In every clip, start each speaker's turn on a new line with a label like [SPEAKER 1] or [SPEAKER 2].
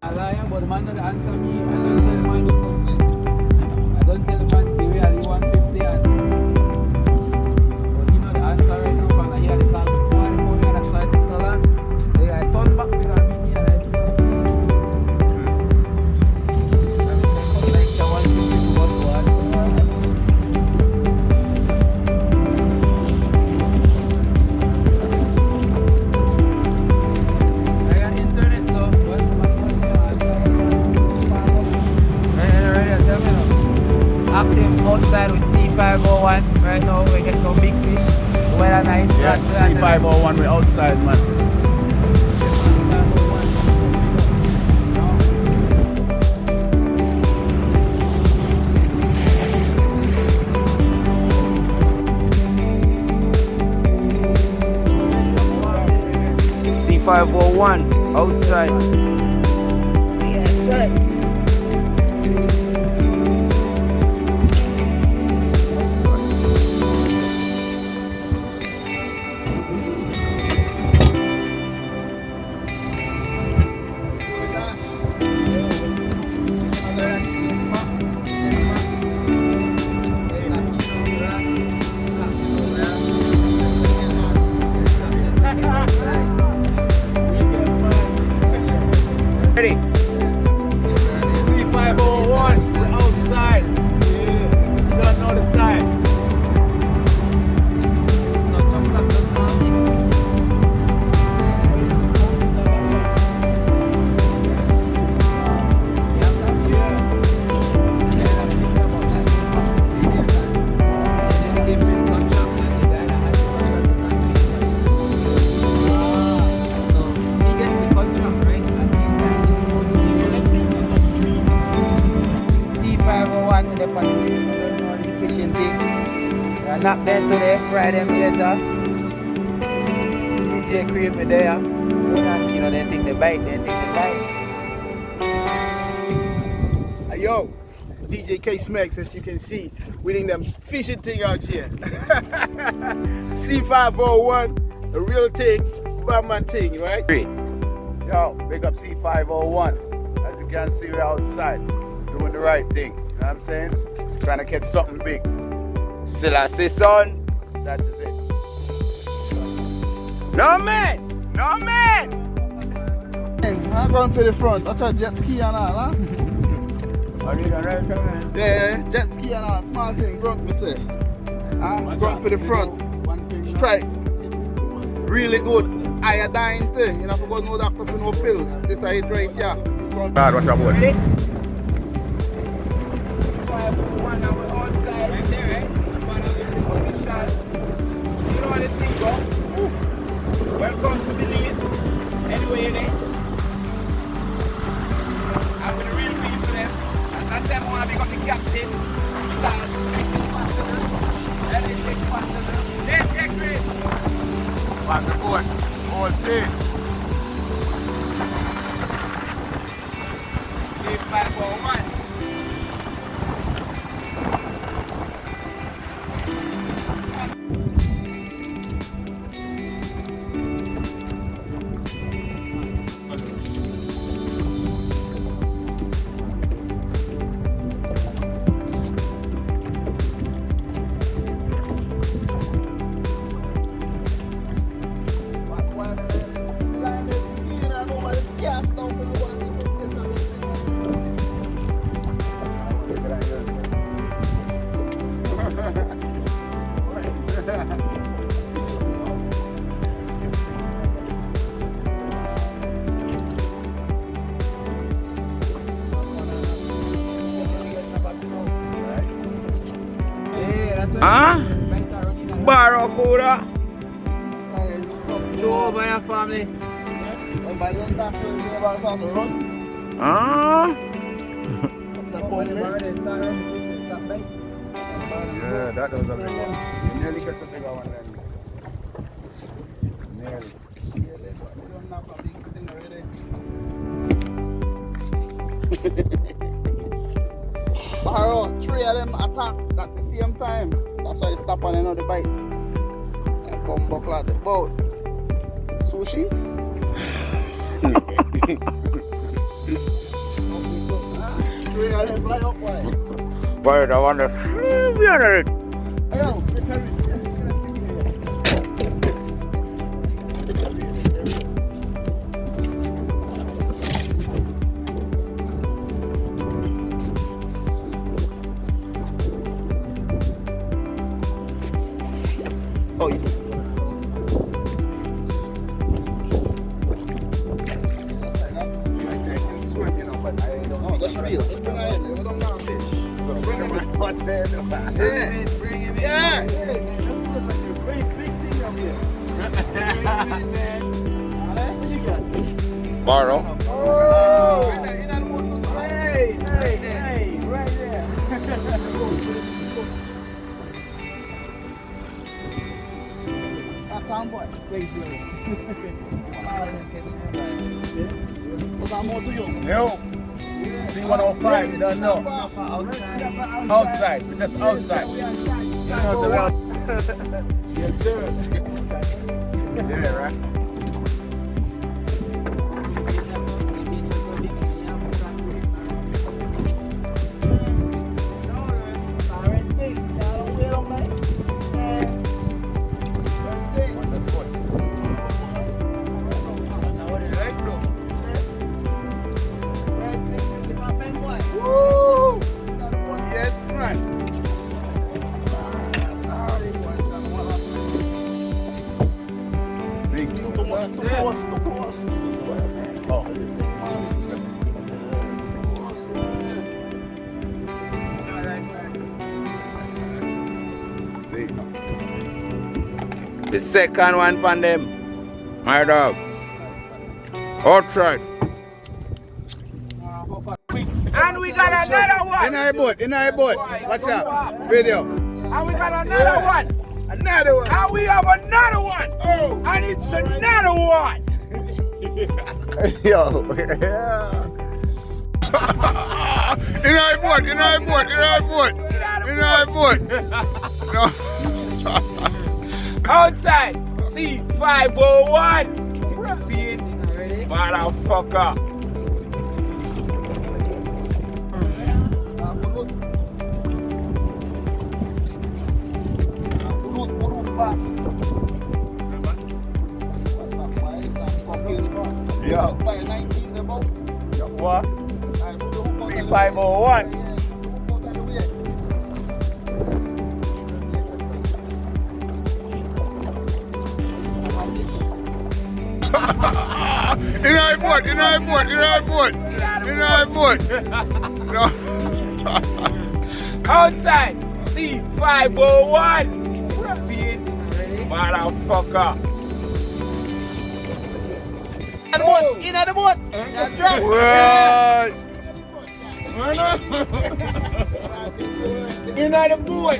[SPEAKER 1] I lie, but the man don't answer me. I don't tell the man the way I 150 and but he know the answer right now from here the call before I come here, that's why it takes so long. They I turn back to me and I see like the 150 was to answer. I got internet, so what's the man going to answer? Right, tell me now. Active outside with C501. Right now we get some big fish. The weather nice.
[SPEAKER 2] Yes, C501, we're outside, man.
[SPEAKER 3] C501 outside.
[SPEAKER 2] Yes, sir.
[SPEAKER 3] Ready?
[SPEAKER 2] C501, we're outside. You don't know the style.
[SPEAKER 1] Fishing thing. I'm not there today, Friday later. DJ Creep me there. You know, they think they bite,
[SPEAKER 2] Hey, yo, it's DJ K Smex, as you can see. We doing them fishing thing out here. C501, the real thing, Batman thing, right? Yo, big up C501. As you can see, we're outside doing the right thing. You know what I'm saying? Trying to catch something big.
[SPEAKER 3] Selassie son.
[SPEAKER 2] That is it.
[SPEAKER 3] No man! No man!
[SPEAKER 2] I'm going for the front. Watch out, jet ski and all, huh? Yeah, jet ski and all, small thing, bro, me say. I'm going for the front. Strike. Really good. Iodine thing. You know, for God no doctor for no pills. This is it right here. God, watch out, boy.
[SPEAKER 3] Ready?
[SPEAKER 1] Welcome to Belize. Anyway, I'm with the real people there. As I said, I want to become the captain. Stars, anything possible. Let's get great.
[SPEAKER 2] Back the boat. All team.
[SPEAKER 1] C501.
[SPEAKER 3] Huh? Barracuda.
[SPEAKER 1] So over your family.
[SPEAKER 3] Huh?
[SPEAKER 2] Yeah, that was a big one. You nearly got the bigger one then. Nearly. Barrow, 3 of them attack at the same time. That's why they stop on another bite. And come buckle at the boat. Sushi? Why they fly up, why?
[SPEAKER 3] But I want to sleep on it.
[SPEAKER 2] Hey, yo, this is
[SPEAKER 3] Oh,
[SPEAKER 2] no, that's real. Let's bring her in. We don't want fish. So bring him in.
[SPEAKER 3] what's there?
[SPEAKER 2] Yeah. Yeah.
[SPEAKER 3] Borrow.
[SPEAKER 2] Oh. Right there, in the boat. Hey, right there. Come boy. Thanks, brother. What's that more to you?
[SPEAKER 4] Yo, C105, you don't know. Outside, we're just outside. You know the route. Yes, sir. Yeah, right?
[SPEAKER 3] The second one from them. My dog. Outside. And we got another one.
[SPEAKER 2] In our boat. Watch out. Video.
[SPEAKER 3] And we got another one.
[SPEAKER 2] Another one.
[SPEAKER 3] And we have another one.
[SPEAKER 2] Oh.
[SPEAKER 3] And it's another one.
[SPEAKER 2] Yo. Yeah. In our boat. No.
[SPEAKER 3] Outside. C501. See it? Motherfucker.
[SPEAKER 4] Yo. What? C501.
[SPEAKER 2] In our boat. No.
[SPEAKER 3] Outside. C501. See it? Motherfucker.
[SPEAKER 2] In the boat.
[SPEAKER 3] What? You're not a boy.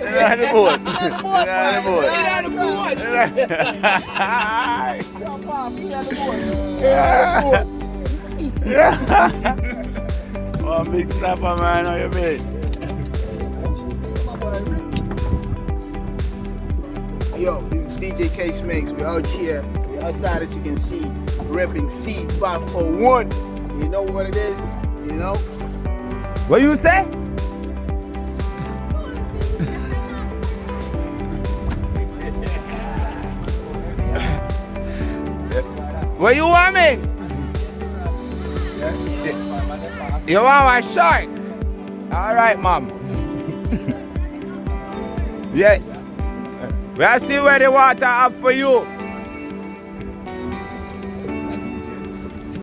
[SPEAKER 4] Oh, big snapper, man. How you been?
[SPEAKER 5] Yo, this is DJ K Sminks. We're out here. We're outside, as you can see, repping C501. You know what it is? You know?
[SPEAKER 3] What you say? What you want me? You want my shark? All right, mom. Yes. We'll see where the water up for you.